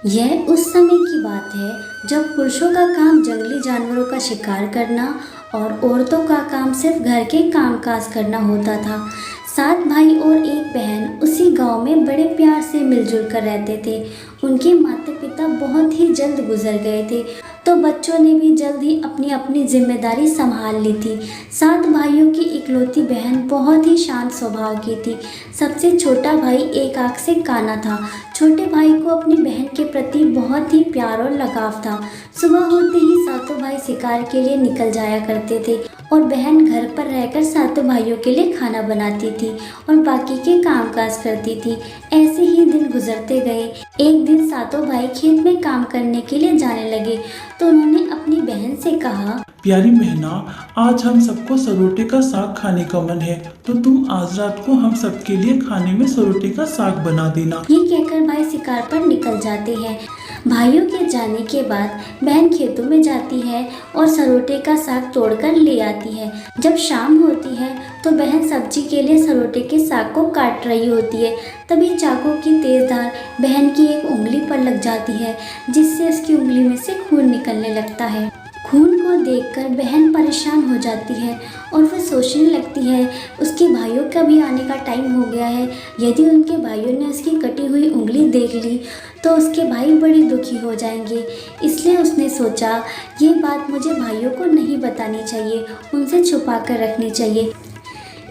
यह उस समय की बात है जब पुरुषों का काम जंगली जानवरों का शिकार करना और औरतों का काम सिर्फ घर के कामकाज करना होता था। 7 भाई और एक बहन उसी गांव में बड़े प्यार से मिलजुल कर रहते थे। उनके माता पिता बहुत ही जल्द गुजर गए थे, तो बच्चों ने भी जल्द ही अपनी अपनी जिम्मेदारी संभाल ली थी। 7 भाइयों की इकलौती बहन बहुत ही शांत स्वभाव की थी। सबसे छोटा भाई एक आंख से काना था। छोटे भाई को अपनी बहन के प्रति बहुत ही प्यार और लगाव था। सुबह होते ही सातों भाई शिकार के लिए निकल जाया करते थे और बहन घर पर रहकर सातों भाइयों के लिए खाना बनाती थी और बाकी के कामकाज करती थी। ऐसे ही दिन गुजरते गए। एक दिन सातों भाई खेत में काम करने के लिए जाने लगे, तो उन्होंने अपनी बहन से कहा, प्यारी बहना, आज हम सबको सरोटे का साग खाने का मन है, तो तुम आज रात को हम सबके लिए खाने में सरोटे का साग बना देना। ये कहकर भाई शिकार पर निकल जाते हैं। भाइयों के जाने के बाद बहन खेतों में जाती है और सरोटे का साग तोड़कर ले आती है। जब शाम होती है तो बहन सब्जी के लिए सरोटे के साग को काट रही होती है। तभी चाकू की तेज धार बहन की एक उंगली पर लग जाती है, जिससे उसकी उंगली में से खून निकलने लगता है। खून को देखकर बहन परेशान हो जाती है और वह सोचने लगती है उसके भाइयों का भी आने का टाइम हो गया है। यदि उनके भाइयों ने उसकी कटी हुई उंगली देख ली तो उसके भाई बड़े दुखी हो जाएंगे। इसलिए उसने सोचा ये बात मुझे भाइयों को नहीं बतानी चाहिए, उनसे छुपा कर रखनी चाहिए।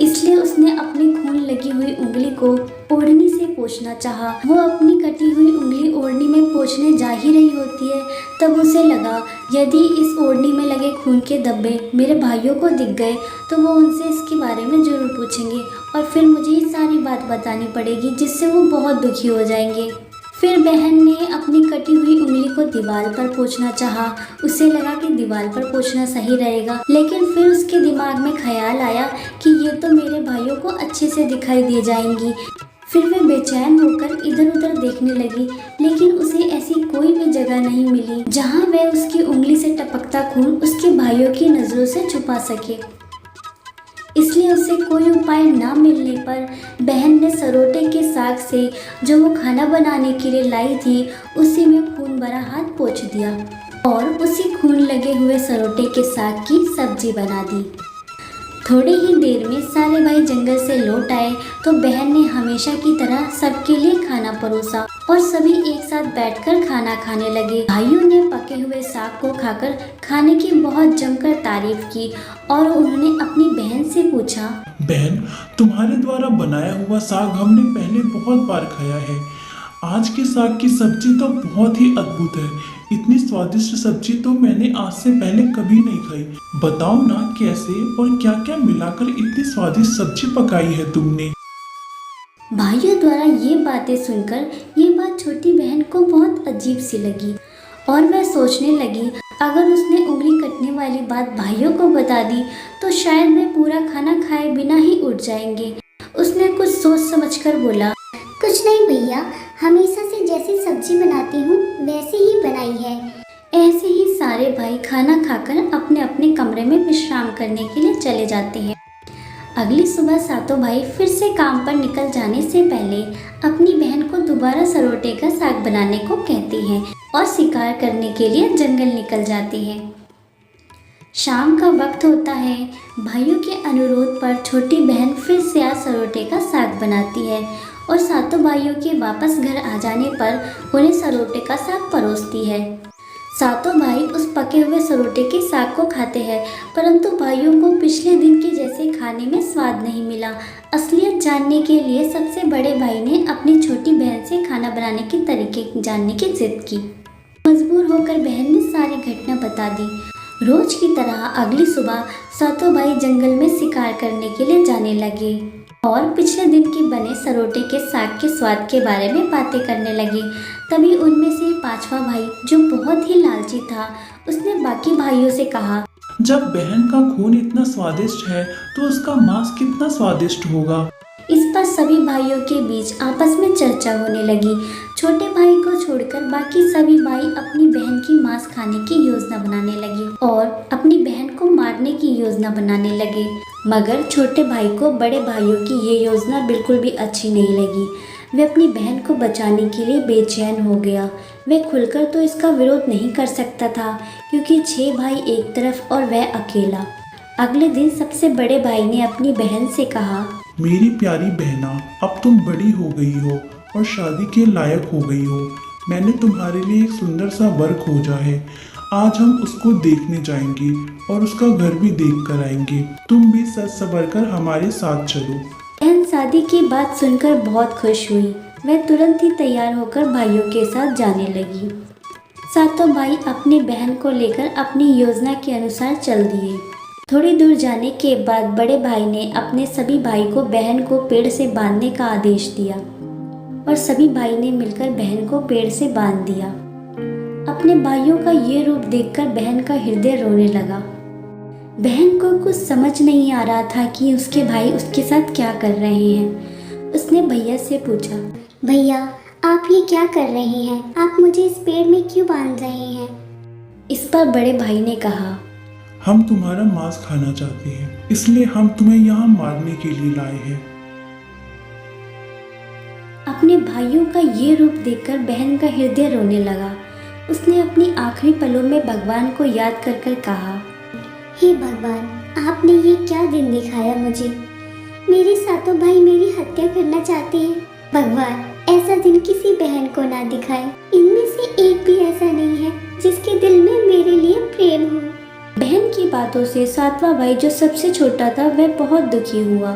इसलिए उसने अपनी खून लगी हुई उंगली को ओढ़नी से पोंछना चाहा। वो अपनी कटी हुई उंगली ओढ़नी में पोंछने जा ही रही होती है, तब उसे लगा यदि इस ओढ़नी में लगे खून के धब्बे मेरे भाइयों को दिख गए तो वो उनसे इसके बारे में ज़रूर पूछेंगे और फिर मुझे ये सारी बात बतानी पड़ेगी, जिससे वो बहुत दुखी हो जाएंगे। फिर बहन ने अपनी कटी हुई उंगली को दीवार पर पोंछना चाहा। उसे लगा कि दीवार पर पोंछना सही रहेगा, लेकिन फिर उसके दिमाग में ख्याल आया कि ये तो मेरे भाइयों को अच्छे से दिखाई दे जाएंगी। फिर वह बेचैन होकर इधर उधर देखने लगी, लेकिन उसे ऐसी कोई भी जगह नहीं मिली जहां वह उसकी उंगली से टपकता खून उसके भाइयों की नजरों से छुपा सके। इसलिए उसे कोई उपाय ना मिलने पर बहन ने सरोटे के साग से जो वो खाना बनाने के लिए लाई थी उसी में खून भरा हाथ पोंछ दिया और उसी खून लगे हुए सरोटे के साग की सब्जी बना दी। थोड़ी ही देर में सारे भाई जंगल से लौट आए तो बहन ने हमेशा की तरह सबके लिए खाना परोसा और सभी एक साथ बैठकर खाना खाने लगे। भाइयों ने पके हुए साग को खाकर खाने की बहुत जमकर तारीफ की और उन्होंने अपनी बहन से पूछा, बहन, तुम्हारे द्वारा बनाया हुआ साग हमने पहले बहुत बार खाया है। आज के साग की सब्जी तो बहुत ही अद्भुत है। इतनी स्वादिष्ट सब्जी तो मैंने आज से पहले कभी नहीं खाई। बताओ ना कैसे और क्या क्या मिलाकर इतनी स्वादिष्ट सब्जी पकाई है तुमने। भाइयों द्वारा ये बातें सुनकर ये बात छोटी बहन को बहुत अजीब सी लगी और वह सोचने लगी अगर उसने उंगली कटने वाली बात भाइयों को बता दी तो शायद वे पूरा खाना खाए बिना ही उठ जाएंगे। उसने कुछ सोच समझकर बोला, कुछ नहीं भैया, हमेशा से जैसी सब्जी बनाती हूँ वैसे ही बनाई है। ऐसे ही सारे भाई खाना खाकर अपने अपने कमरे में विश्राम करने के लिए चले जाते हैं। अगली सुबह सातों भाई फिर से काम पर निकल जाने से पहले अपनी बहन को दोबारा सरोटे का साग बनाने को कहते हैं और शिकार करने के लिए जंगल निकल जाते हैं। शाम का वक्त होता है। भाइयों के अनुरोध पर छोटी बहन फिर से आज सरोटे का साग बनाती है और सातों भाइयों के वापस घर आ जाने पर उन्हें सरोटे का साग परोसती है। सातों भाई उस पके हुए सरोटे के साग को खाते हैं, परंतु भाइयों को पिछले दिन के जैसे खाने में स्वाद नहीं मिला। असलियत जानने के लिए सबसे बड़े भाई ने अपनी छोटी बहन से खाना बनाने के तरीके जानने की जिद की। मजबूर होकर बहन ने सारी घटना बता दी। रोज की तरह अगली सुबह सातों भाई जंगल में शिकार करने के लिए जाने लगे और पिछले दिन के बने सरोटे के साग के स्वाद के बारे में बातें करने लगे। तभी उनमें से पांचवा भाई, जो बहुत ही लालची था, उसने बाकी भाइयों से कहा, जब बहन का खून इतना स्वादिष्ट है तो उसका मांस कितना स्वादिष्ट होगा। इस पर सभी भाइयों के बीच आपस में चर्चा होने लगी। छोटे भाई को छोड़कर बाकी सभी भाई अपनी बहन की मांस खाने की योजना बनाने लगे और अपनी बहन को मारने की योजना बनाने लगे। मगर छोटे भाई को बड़े भाइयों की ये योजना बिल्कुल भी अच्छी नहीं लगी। वह अपनी बहन को बचाने के लिए बेचैन हो गया। वह खुलकर तो इसका विरोध नहीं कर सकता था क्योंकि 6 भाई एक तरफ और वह अकेला। अगले दिन सबसे बड़े भाई ने अपनी बहन से कहा, मेरी प्यारी बहना, अब तुम बड़ी हो गई हो और शादी के लायक हो गई हो। मैंने तुम्हारे लिए एक सुंदर सा वर खोजा है। आज हम उसको देखने जाएंगे और उसका घर भी देख कर आएंगे। तुम भी सज संवर कर हमारे साथ चलो। बहन शादी की बात सुनकर बहुत खुश हुई। वह तुरंत ही तैयार होकर भाइयों के साथ जाने लगी। सातों भाई अपनी बहन को लेकर अपनी योजना के अनुसार चल दिए। थोड़ी दूर जाने के बाद बड़े भाई ने अपने सभी भाई को बहन को पेड़ से बांधने का आदेश दिया और सभी भाई ने मिलकर बहन को पेड़ से बांध दिया। अपने भाइयों का ये रूप देखकर बहन का हृदय रोने लगा। बहन को कुछ समझ नहीं आ रहा था कि उसके भाई उसके साथ क्या कर रहे हैं। उसने भैया से पूछा, भैया आप ये क्या कर रहे हैं? आप मुझे इस पेड़ में क्यों बांध रहे हैं? इस पर बड़े भाई ने कहा, हम तुम्हारा मांस खाना चाहते हैं, इसलिए हम तुम्हें यहाँ मारने के लिए लाए हैं। अपने भाइयों का ये रूप देखकर बहन का हृदय रोने लगा। उसने अपनी आखिरी पलों में भगवान को याद कर कर कहा, हे भगवान, आपने ये क्या दिन दिखाया मुझे? मेरे सातों भाई मेरी हत्या करना चाहते हैं। भगवान, ऐसा दिन किसी बहन को ना दिखाए। इनमें से एक भी ऐसा नहीं है जिसके दिल में मेरे लिए प्रेम हो। बहन की बातों से सातवां भाई जो सबसे छोटा था वह बहुत दुखी हुआ।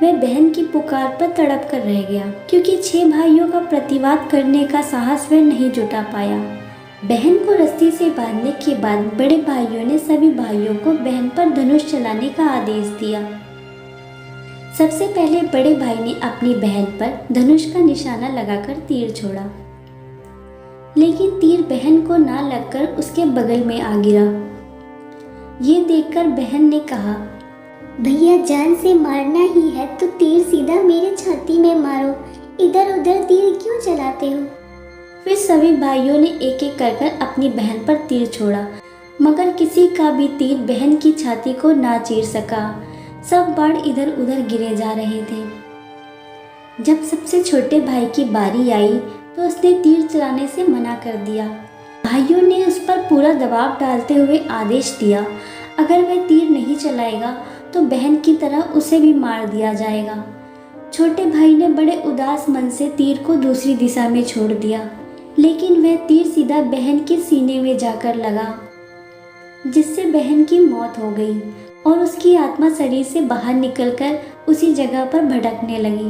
वह बहन की पुकार पर तड़प कर रह गया क्योंकि 6 भाइयों का प्रतिवाद करने का साहस वह नहीं जुटा पाया। बहन को रस्सी से बांधने के बाद बड़े भाइयों ने सभी भाइयों को बहन पर धनुष चलाने का आदेश दिया। सबसे पहले बड़े भाई ने अपनी बहन पर धनुष का निशाना लगाकर तीर छोड़ा, लेकिन तीर बहन को ना लगकर उसके बगल में आ गिरा। ये देखकर बहन ने कहा, भैया जान से मारना ही है तो तीर सीधा मेरे छाती में मारो। इधर उधर तीर क्यों चलाते हो? फिर सभी भाइयों ने एक एक कर अपनी बहन पर तीर छोड़ा, मगर किसी का भी तीर बहन की छाती को ना चीर सका। सब बाण इधर उधर गिरे जा रहे थे। जब सबसे छोटे भाई की बारी आई तो उसने तीर चलाने से मना कर दिया। भाइयों ने उस पर पूरा दबाव डालते हुए आदेश दिया, अगर वह तीर नहीं चलाएगा तो बहन की तरह उसे भी मार दिया जाएगा। छोटे भाई ने बड़े उदास मन से तीर को दूसरी दिशा में छोड़ दिया, लेकिन वह तीर सीधा बहन के सीने में जाकर लगा, जिससे बहन की मौत हो गई और उसकी आत्मा शरीर से बाहर निकलकर उसी जगह पर भटकने लगी।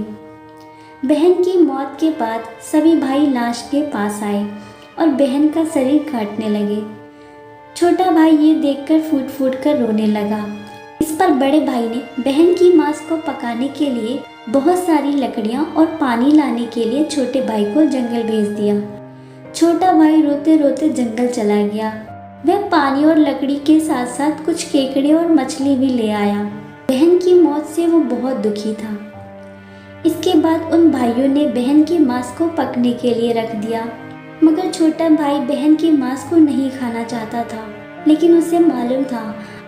बहन की मौत के बाद सभी भाई लाश के पास आए और बहन का शरीर काटने लगे। छोटा भाई ये देखकर फूट फूट कर रोने लगा। इस पर बड़े भाई ने बहन की मांस को पकाने के लिए बहुत सारी लकड़ियां और पानी लाने के लिए छोटे भाई को जंगल भेज दिया। छोटा भाई रोते रोते जंगल चला गया। वह पानी और लकड़ी के साथ साथ कुछ केकड़े और मछली भी ले आया। बहन की मौत से वो बहुत दुखी था। इसके बाद उन भाइयों ने बहन के मांस को पकने के लिए रख दिया, मगर छोटा भाई बहन के मांस को नहीं खाना चाहता था, लेकिन उसे मालूम था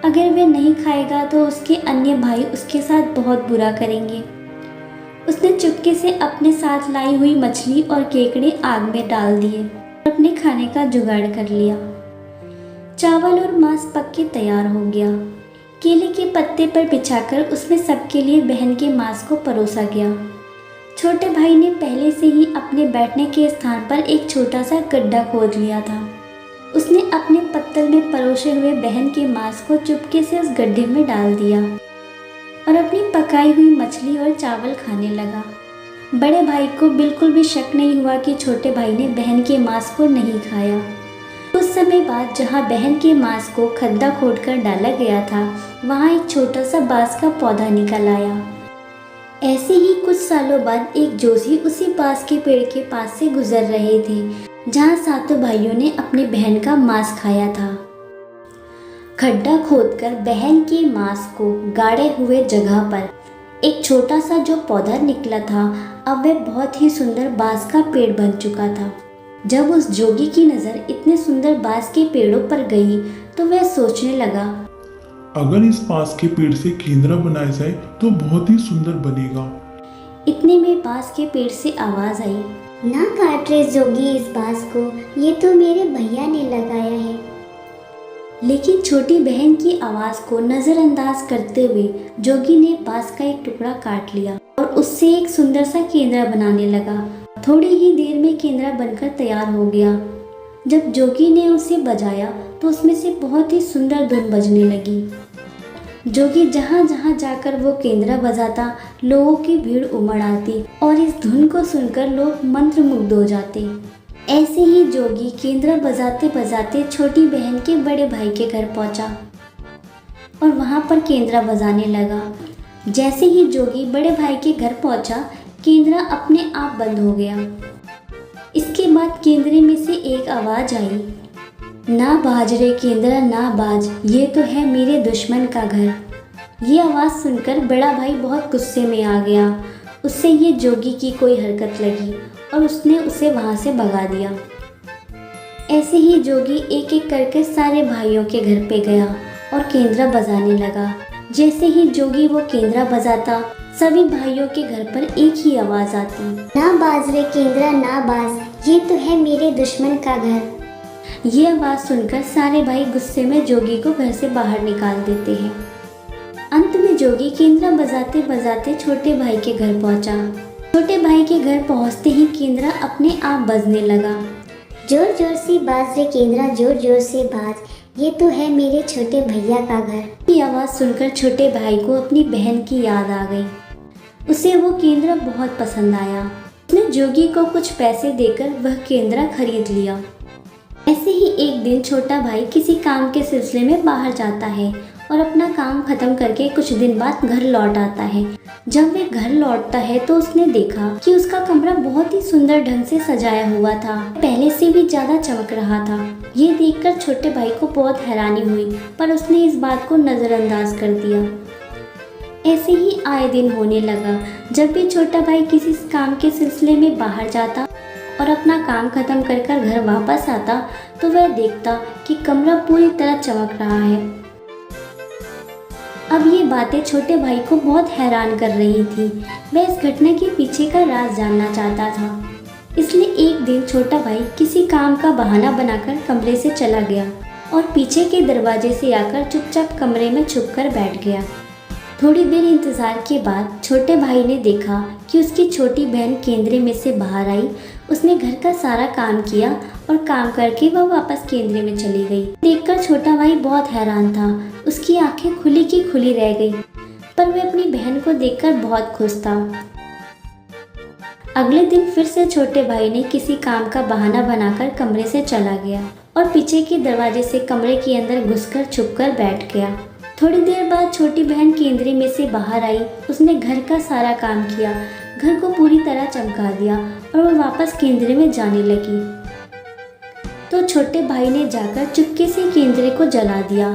अगर वह नहीं खाएगा तो उसके अन्य भाई उसके साथ बहुत बुरा करेंगे। उसने चुपके से अपने साथ लाई हुई मछली और केकड़े आग में डाल दिए और अपने खाने का जुगाड़ कर लिया। चावल और मांस पक के तैयार हो गया। केले के पत्ते पर बिछाकर उसमें सबके लिए बहन के मांस को परोसा गया। छोटे भाई ने पहले से ही अपने बैठने के स्थान पर एक छोटा सा गड्ढा खोद लिया था। उसने अपने पत्तल में परोसे हुए बहन के मांस को चुपके से उस गड्ढे में डाल दिया और अपनी पकाई हुई मछली और चावल खाने लगा। बड़े भाई को बिल्कुल भी शक नहीं हुआ कि छोटे भाई ने बहन के मांस को नहीं खाया। कुछ समय बाद जहाँ बहन के मांस को खड्डा खोदकर डाला गया था, वहाँ एक छोटा सा बांस का पौधा निकल आया। ऐसे ही कुछ सालों बाद एक जोशी उसी बांस के पेड़ के पास से गुजर रहे थे, जहाँ सातों भाइयों ने अपनी बहन का मांस खाया था। खड्डा खोदकर बहन के मांस को गाड़े हुए जगह पर एक छोटा सा जो पौधा निकला था, अब वह बहुत ही सुंदर बांस का पेड़ बन चुका था। जब उस जोगी की नज़र इतने सुंदर बांस के पेड़ों पर गई तो वह सोचने लगा, अगर इस बांस के पेड़ से केंद्रा बनाया जाए तो बहुत ही सुंदर बनेगा। इतने में बांस के पेड़ से आवाज आई, ना काट रे जोगी इस बांस को, ये तो मेरे भैया ने लगाया है। लेकिन छोटी बहन की आवाज को नजरअंदाज करते हुए जोगी ने बांस का एक टुकड़ा काट लिया और उससे एक सुंदर सा केंद्रा बनाने लगा। थोड़ी ही देर में केंद्रा बनकर तैयार हो गया। जब जोगी ने उसे बजाया तो उसमें से बहुत ही सुंदर धुन बजने लगी। जोगी जहाँ जहाँ जाकर वो केंद्रा बजाता, लोगों की भीड़ उमड़ आती और इस धुन को सुनकर लोग मंत्रमुग्ध हो जाते। ऐसे ही जोगी केंद्रा बजाते बजाते छोटी बहन के बड़े भाई के घर पहुंचा और वहां पर केंद्रा बजाने लगा। जैसे ही जोगी बड़े भाई के घर पहुंचा, केंद्रा अपने आप बंद हो गया। इसके बाद केंद्रे में से एक आवाज आई, ना बाज रे केंद्रा ना बाज, ये तो है मेरे दुश्मन का घर। ये आवाज़ सुनकर बड़ा भाई बहुत गुस्से में आ गया। उससे ये जोगी की कोई हरकत लगी और उसने उसे वहाँ से भगा दिया। ऐसे ही जोगी एक एक करके सारे भाइयों के घर पे गया और केंद्रा बजाने लगा। जैसे ही जोगी वो केंद्रा बजाता, सभी भाइयों के घर पर एक ही आवाज़ आती, ना बाज रे केंद्रा ना बाज, ये तो है मेरे दुश्मन का घर। ये आवाज़ सुनकर सारे भाई गुस्से में जोगी को घर से बाहर निकाल देते हैं। अंत में जोगी केंद्रा बजाते बजाते छोटे भाई के घर पहुंचा। छोटे भाई के घर पहुंचते ही केंद्रा अपने आप बजने लगा, जोर जोर से बाज रे केंद्रा जोर जोर से बाज, ये तो है मेरे छोटे भैया का घर। ये आवाज़ सुनकर छोटे भाई को अपनी बहन की याद आ गई। उसे वो केंद्रा बहुत पसंद आया। उसने जोगी को कुछ पैसे देकर वह केंद्रा खरीद लिया। ऐसे ही एक दिन छोटा भाई किसी काम के सिलसिले में बाहर जाता है और अपना काम खत्म करके कुछ दिन बाद घर लौट आता है। जब वे घर लौटता है तो उसने देखा कि उसका कमरा बहुत ही सुंदर ढंग से सजाया हुआ था, पहले से भी ज्यादा चमक रहा था। ये देखकर छोटे भाई को बहुत हैरानी हुई, पर उसने इस बात को नजरअंदाज कर दिया। ऐसे ही आए दिन होने लगा। जब भी छोटा भाई किसी काम के सिलसिले में बाहर जाता और अपना काम खत्म कर घर वापस आता तो वह देखता कि कमरा पूरी तरह चमक रहा है। अब ये बातें छोटे भाई को बहुत हैरान कर रही थी। वह इस घटना के पीछे का राज जानना चाहता था। इसलिए एक दिन छोटा भाई किसी काम का बहाना बनाकर कमरे से चला गया और पीछे के दरवाजे से आकर चुपचाप कमरे में छुपकर बैठ गया। थोड़ी देर इंतजार के बाद छोटे भाई ने देखा कि उसकी छोटी बहन केंद्रे में से बाहर आई। उसने घर का सारा काम किया और काम करके वह वापस केंद्रे में चली गई। देखकर छोटा भाई बहुत हैरान था। उसकी आंखें खुली की खुली रह गई, पर वह अपनी बहन को देखकर बहुत खुश था। अगले दिन फिर से छोटे भाई ने किसी काम का बहाना बनाकर कमरे से चला गया और पीछे के दरवाजे से कमरे के अंदर घुसकर छुपकर बैठ गया। थोड़ी देर बाद छोटी बहन केंद्रे में से बाहर आई। उसने घर का सारा काम किया, घर को पूरी तरह चमका दिया और वह वापस केंद्रे में जाने लगी। तो छोटे भाई ने जाकर चुपके से केंद्रे को जला दिया।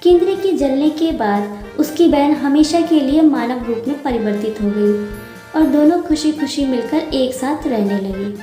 केंद्रे के जलने के बाद उसकी बहन हमेशा के लिए मानव रूप में परिवर्तित हो गई और दोनों खुशी खुशी मिलकर एक साथ रहने लगी।